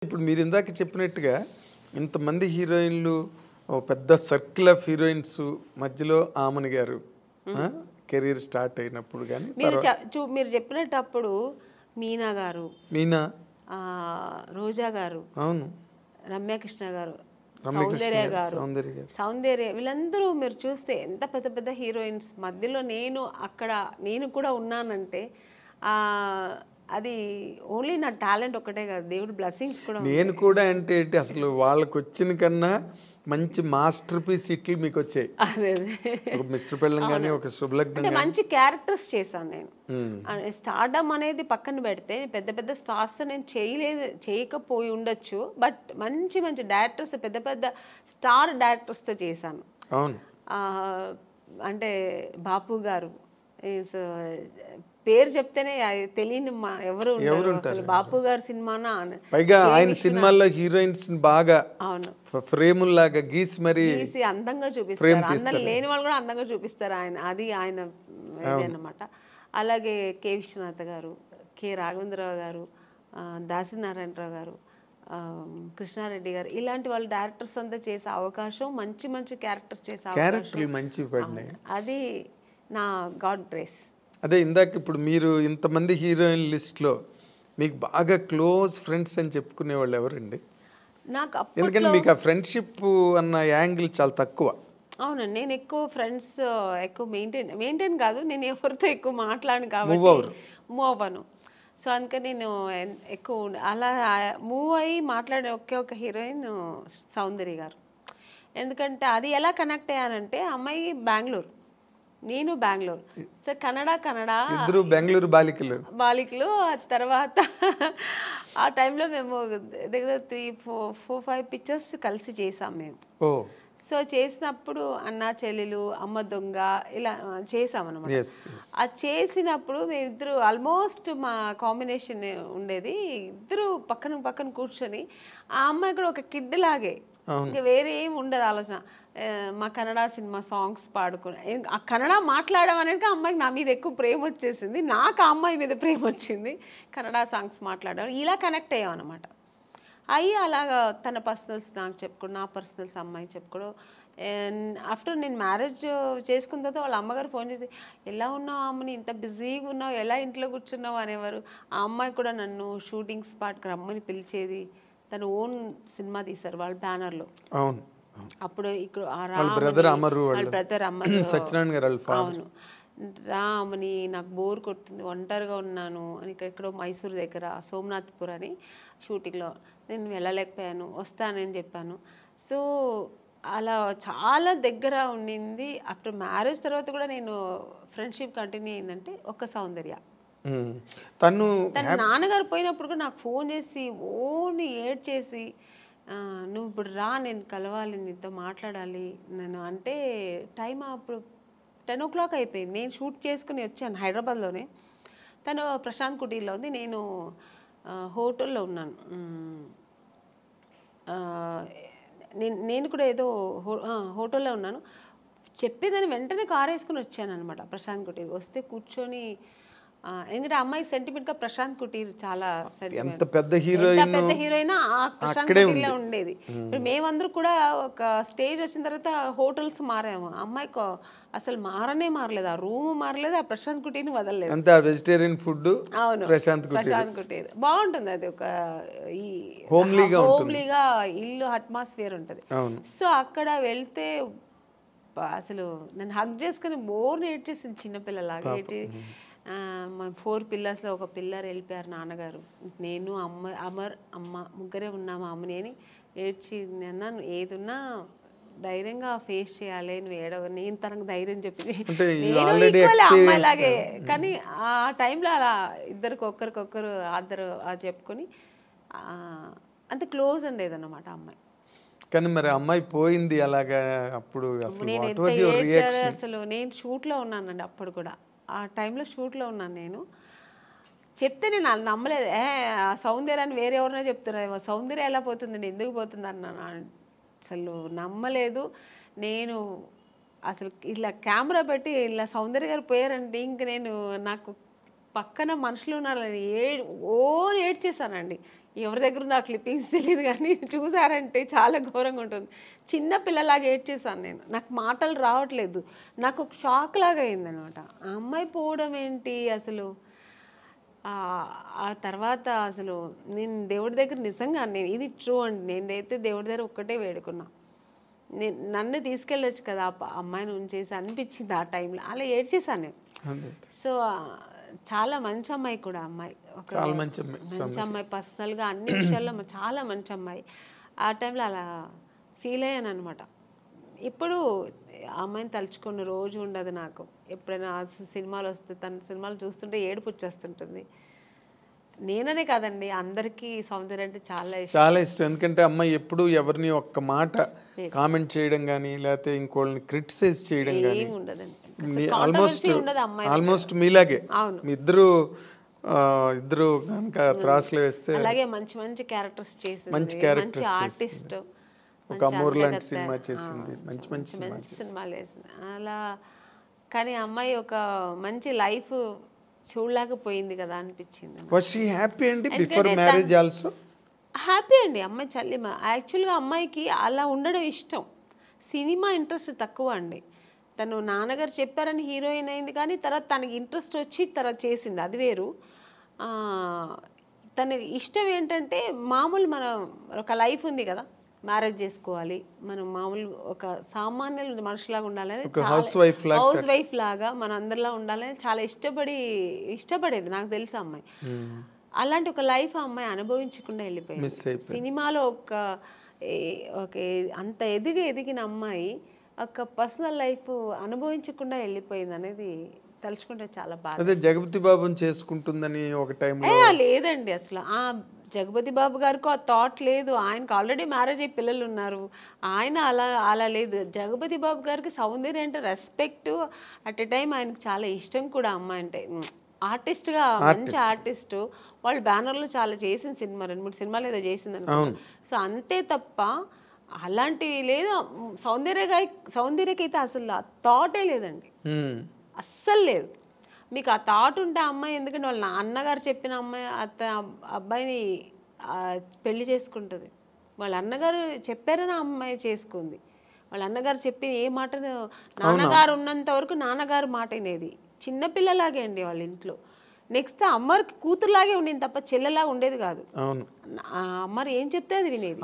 ఇప్పుడు మీరు ఇందాక చెప్పినట్టుగా ఇంతమంది హీరోయిన్లు ఓ పెద్ద సర్కిల్ ఆఫ్ హీరోయిన్స్ మధ్యలో ఆమని గారు కెరీర్ స్టార్ట్ అయినప్పుడు కానీ మీరు చెప్పినప్పుడు మీనా గారు, మీనా, రోజా గారు, అవును, రమ్యకృష్ణ గారు, సౌందర్య వీళ్ళందరూ మీరు చూస్తే ఎంత పెద్ద పెద్ద హీరోయిన్స్ మధ్యలో నేను కూడా ఉన్నానంటే అది ఓన్లీ నా టాలెంట్ ఒకటే కాదు, దేవుడు బ్లెస్సింగ్స్ కూడా. నేను కూడా అంటే అసలు వాళ్ళకి వచ్చిన కన్నా మంచి మాస్టర్ పీస్ ఇట్లు మీకు వచ్చాయి. ఒక మిస్టర్ పెళ్ళం కానీ ఒక శుభలగ్నం మంచి క్యారెక్టర్స్ చేశాను నేను. స్టార్డమ్ అనేది పక్కన పెడితే పెద్ద పెద్ద స్టార్స్ నేను చేయకపోయి ఉండొచ్చు, బట్ మంచి మంచి డైరెక్టర్స్, పెద్ద పెద్ద స్టార్ డైరెక్టర్స్తో చేశాను. అవును, అంటే బాపు గారు పేరు చెప్తేనే తెలియని ఎవరు ఉంటారు. బాపు గారి సినిమానా, పైగా ఆయన సినిమాల్లో హీరోయిన్స్ బాగా అవును ఫ్రేముల్లాగా గీసి మరి అందంగా చూపిస్తారు. అందం లేని వాళ్ళు కూడా అందంగా చూపిస్తారు అది ఆయన అన్నమాట. అలాగే కె విశ్వనాథ్ గారు, కె రాఘవేంద్రరావు గారు, దాసనారాయణరావు గారు, కృష్ణారెడ్డి గారు, ఇలాంటి వాళ్ళు డైరెక్టర్స్ అంతా చేసే అవకాశం, మంచి మంచి క్యారెక్టర్స్ చేసే అవకాశం, అది నా గాడ్ గ్రేస్. అదే ఇందాక ఇప్పుడు మీరు ఇంతమంది హీరోయిన్ లిస్ట్లో మీకు బాగా క్లోజ్ ఫ్రెండ్స్ అని చెప్పుకునే వాళ్ళు ఎవరండి? నాకు ఎందుకంటే మీకు ఆ ఫ్రెండ్షిప్ అన్న యాంగిల్ చాలా తక్కువ. అవునండి, నేను ఎక్కువ ఫ్రెండ్స్ ఎక్కువ మెయింటైన్ కాదు, నేను ఎవరితో ఎక్కువ మాట్లాడను కాబట్టి మూవ్ అవ్వను. సో అందుకని నేను ఎక్కువ అలా మూవ్ అయ్యి మాట్లాడే ఒక హీరోయిన్ సౌందర్య గారు. ఎందుకంటే అది ఎలా కనెక్ట్ అయ్యానంటే, అమ్మాయి బెంగళూరు, నేను బెంగళూరు, సో కన్నడ ఇద్దరు బెంగళూరు బాలికలు. తర్వాత ఆ టైంలో మేము దగ్గర 3-4-5 పిక్చర్స్ కలిసి చేసాం మేము. సో చేసినప్పుడు అన్న చెల్లెలు, అమ్మ దొంగ ఇలా చేసామన్నమాట. అది చేసినప్పుడు మేమిద్దరు ఆల్మోస్ట్ మా కాంబినేషన్ ఉండేది, ఇద్దరు పక్కన పక్కన కూర్చొని, ఆ అమ్మాయి కూడా ఒక కిడ్ లాగే, ఇంకా వేరే ఏం ఉండదు ఆలోచన. మా కన్నడ సినిమా సాంగ్స్ పాడుకుని, ఆ కన్నడ మాట్లాడడం అనేది అమ్మాయికి నా మీద ఎక్కువ ప్రేమ వచ్చేసింది, నాకు ఆ అమ్మాయి మీద ప్రేమ వచ్చింది. కన్నడ సాంగ్స్ మాట్లాడడం ఇలా కనెక్ట్ అయ్యాం అనమాట. అయ్యి అలాగా తన పర్సనల్స్ నాకు చెప్పుకోవడం, నా పర్సనల్స్ అమ్మాయి చెప్పుకోవడం. ఆఫ్టర్ నేను మ్యారేజ్ చేసుకున్న తర్వాత వాళ్ళ అమ్మగారు ఫోన్ చేసి, ఎలా ఉన్నావు అమ్మని, ఇంత బిజీగా ఉన్నావు, ఎలా ఇంట్లో కూర్చున్నావు అనేవారు. ఆ అమ్మాయి కూడా నన్ను షూటింగ్ స్పాట్కి రమ్మని పిలిచేది. తను ఓన్ సినిమా తీశారు వాళ్ళ బ్యానర్లో. అవును, అప్పుడు ఇక్కడ బ్రదర్ అమరు, అవును, రామని నాకు బోర్ కొడుతుంది, ఒంటరిగా ఉన్నాను అని, ఎక్కడో మైసూరు దగ్గర సోమనాథ్పూర్ అని షూటింగ్లో నేను వెళ్ళలేకపోయాను, వస్తానని చెప్పాను. సో అలా చాలా దగ్గర ఉండింది. ఆఫ్టర్ మ్యారేజ్ తర్వాత కూడా నేను ఫ్రెండ్షిప్ కంటిన్యూ అయిందంటే ఒక సౌందర్య. తన నాన్నగారు పోయినప్పుడు కూడా నాకు ఫోన్ చేసి ఓన్లీ ఏడ్ చేసి, నువ్వు ఇప్పుడు రా, నేను కలవాలి, నీతో మాట్లాడాలి నేను అంటే. టైం అప్పుడు 10 o'clock అయిపోయింది, నేను షూట్ చేసుకుని వచ్చాను హైదరాబాద్లోనే. తను ప్రశాంత్ కుటీర్లో ఉంది, నేను హోటల్లో ఉన్నాను. నేను కూడా ఏదో హోటల్లో ఉన్నాను. చెప్పేదాన్ని వెంటనే కారు వేసుకుని వచ్చాను అనమాట ప్రశాంత్ కుటీర్. వస్తే కూర్చొని, ఎందుకంటే అమ్మాయి సెంటిమెంట్గా ప్రశాంత్ కుటీర్ చాలా పెద్ద హీరోయిన్ ప్రశాంత్ కుటీర్లో ఉండేది. మేమందరూ కూడా ఒక స్టేజ్ వచ్చిన తర్వాత హోటల్స్ మారాము, అమ్మాయికి అసలు మారలేదు, ఆ రూమ్ మారలేదు, ఆ ప్రశాంత్ కుటీర్ని వదలలేదు. Vegetarian food. అవును, ప్రశాంత్ కుటీర్ బాగుంటుంది, అది ఒక ఈ హోమ్లీగా ఇల్లు అట్మాస్ఫియర్ ఉంటుంది. సో అక్కడ వెళ్తే అసలు నన్ను హగ్ చేసుకుని బోర్ని ఏడ్చేసింది, చిన్నపిల్లలాగా ఏడ్చి. మా 4 పిల్లర్స్లో ఒక పిల్లర్ వెళ్ళిపోయారు నాన్నగారు, నేను అమ్మ ముగ్గురే ఉన్నాము అమ్మని అని ఏడ్చి. అన్నాను, ఏదున్నా ధైర్యంగా ఫేస్ చేయాలి, నువ్వు ఏడవ, నేను తనకు ధైర్యం చెప్పింది, నేను అమ్మాయిలాగే. కానీ ఆ టైంలో అలా ఒకరికొకరు ఆద్దరు చెప్పుకొని అంత క్లోజ్ ఉండేది అన్నమాట అమ్మాయి. కానీ మరి అమ్మాయి పోయింది అలాగా, అప్పుడు అసలు నేను షూట్లో ఉన్నానండి అప్పుడు కూడా. ఆ టైంలో షూట్లో ఉన్నాను నేను. చెప్తే నేను నమ్మలేదు, సౌందర్యాన్ని వేరే ఎవరైనా చెప్తున్నారు, సౌందర్య ఎలా పోతుందండి, ఎందుకు పోతుంది అన్నాను. అసలు నమ్మలేదు నేను. అసలు ఇలా కెమెరా పెట్టి ఇలా సౌందర్య గారు పోయారంటే ఇంక నాకు పక్కన మనుషులు ఉన్నారని ఏడ్చేసానండి. ఎవరి దగ్గర నాకు క్లిప్పింగ్స్ తెలియదు కానీ చూసారంటే చాలా ఘోరంగా ఉంటుంది. చిన్న పిల్లలాగా ఏడ్చేసాను నేను. నాకు మాటలు రావట్లేదు. నాకు ఒక షాక్ లాగా అయిందనమాట. ఆ అమ్మాయి పోవడం ఏంటి అసలు. ఆ తర్వాత అసలు నేను దేవుడి దగ్గర నిజంగా నేను ఇది ట్రూ అండి, నేనైతే దేవుడి దగ్గర ఒక్కటే వేడుకున్నా, నన్ను తీసుకెళ్ళొచ్చు కదా అమ్మాయిని ఉంచేసి అనిపించింది ఆ టైంలో. అలా ఏడ్చేసాను నేను. సో చాలా మంచి అమ్మాయి కూడా అమ్మాయి, ఒక మంచి అమ్మాయి, పర్సనల్గా అన్ని విషయాల్లో చాలా మంచి అమ్మాయి. ఆ టైంలో అలా ఫీల్ అయ్యాను అనమాట. ఇప్పుడు అమ్మాయిని తలుచుకున్న రోజు ఉండదు నాకు. ఎప్పుడైనా సినిమాలు వస్తే తన సినిమాలు చూస్తుంటే ఏడుపు వచ్చేస్తుంటుంది. నేననే కాదండి, అందరికీ సౌందర్య అంటే చాలా ఇష్టం. ఎందుకంటే అమ్మాయి ఎప్పుడు ఎవరిని ఒక్క మాట కామెంట్ చేయడం కానీ లేకపోతే ఇంకోళ్ళని క్రిటిసైజ్ చేయడం కానీ ఉండదండి. ఆల్మోస్ట్ మీలాగే మీ ఇద్దరు కనుక త్రాసులు వేస్తే అలాగే మంచి మంచి క్యారెక్టర్స్ చేసింది, మంచి ఆర్టిస్ట్, ఒక అమూర్ లాంటి సినిమా చేసింది, మంచి మంచి సినిమాలు వేసింది అలా. కానీ అమ్మాయి ఒక మంచి లైఫ్ చూడలేకపోయింది కదా అనిపించింది. వాస్ షీ హ్యాపీ అండి బిఫోర్ మ్యారేజ్ ఆల్సో? హ్యాపీ అండి అమ్మాయి చల్లిమ. యాక్చువల్గా అమ్మాయికి అలా ఉండడం ఇష్టం, సినిమా ఇంట్రెస్ట్ తక్కువ అండి. తను నాన్నగారు చెప్పారని హీరోయిన్ అయింది, కానీ తర్వాత తనకి ఇంట్రెస్ట్ వచ్చి తర్వాత చేసింది, అది వేరు. తన ఇష్టం ఏంటంటే మామూలు మన ఒక లైఫ్ ఉంది కదా, మ్యారేజ్ చేసుకోవాలి, మనం మామూలు ఒక సామాన్య మనుషులాగా ఉండాలని, హౌస్ వైఫ్ లాగా మన అందరిలా ఉండాలని చాలా ఇష్టపడేది నాకు తెలుసు అమ్మాయి. అలాంటి ఒక లైఫ్ ఆ అమ్మాయి అనుభవించకుండా వెళ్ళిపోయింది. సినిమాలో ఒక అంత ఎదిగిన అమ్మాయి ఒక పర్సనల్ లైఫ్ అనుభవించకుండా వెళ్ళిపోయింది అనేది తలుచుకుంటే చాలా బాధ. అదే జగపతి బాబుని చేసుకుంటుందని ఒక టైంలో లేదండి అసలు. జగపతి బాబు గారికి ఆ థాట్ లేదు. ఆయనకు ఆల్రెడీ మ్యారేజ్ అయ్యి పిల్లలు ఉన్నారు. ఆయన అలా లేదు. జగపతి బాబు గారికి సౌందర్య అంటే రెస్పెక్ట్, అట్ ఎ టైం ఆయనకు చాలా ఇష్టం కూడా అమ్మాయి అంటే. ఆర్టిస్ట్గా మంచి ఆర్టిస్టు, వాళ్ళు బ్యానర్లో చాలా చేసిన సినిమా 2-3 సినిమాలు ఏదో చేసింది అనుకో. సో అంతే తప్ప అలాంటివి లేదు. సౌందర్యకైతే అసలు ఆ థాటే లేదండి, అస్సలు లేదు. మీకు ఆ థాట్ ఉంటే అమ్మాయి, ఎందుకంటే వాళ్ళ అన్నగారు చెప్పిన అమ్మాయి అబ్బాయిని పెళ్లి చేసుకుంటుంది. వాళ్ళ అన్నగారు చెప్పారని అమ్మాయి చేసుకుంది. వాళ్ళ అన్నగారు చెప్పి ఏ మాట, నాన్నగారు ఉన్నంత వరకు నాన్నగారు మాట వినేది. చిన్నపిల్లలాగే అండి వాళ్ళ ఇంట్లో. నెక్స్ట్ అమ్మకి కూతురులాగే ఉండేది తప్ప చెల్లెలాగా ఉండేది కాదు. అమ్మరు ఏం చెప్తే అది వినేది.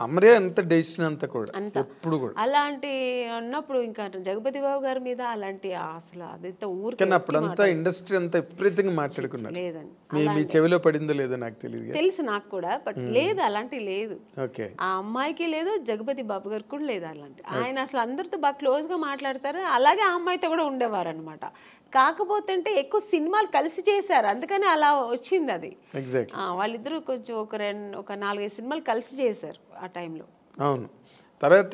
అలాంటి ఉన్నప్పుడు ఇంకా జగపతి బాబు గారి మీద అలాంటి అసలు అదంతా ఊరికి ఇండస్ట్రీ అంతా విపరీతంగా మాట్లాడుకున్నారు. లేదండి, చెవిలో పడిందో లేదో నాకు తెలియదు, తెలుసు నాకు కూడా, బట్ లేదు అలాంటి లేదు. ఆ అమ్మాయికి లేదు, జగపతి బాబు గారికి కూడా లేదు అలాంటి. ఆయన అసలు అందరితో బాగా క్లోజ్ గా మాట్లాడతారు. అలాగే ఆ అమ్మాయితో కూడా ఉండేవారు అనమాట. కాకపోతే అంటే ఎక్కువ సినిమాలు కలిసి చేశారు, అందుకని అలా వచ్చింది అది. వాళ్ళిద్దరూ కొంచెం ఒక 4-5 సినిమాలు కలిసి చేశారు ఆ టైంలో. అవును. తర్వాత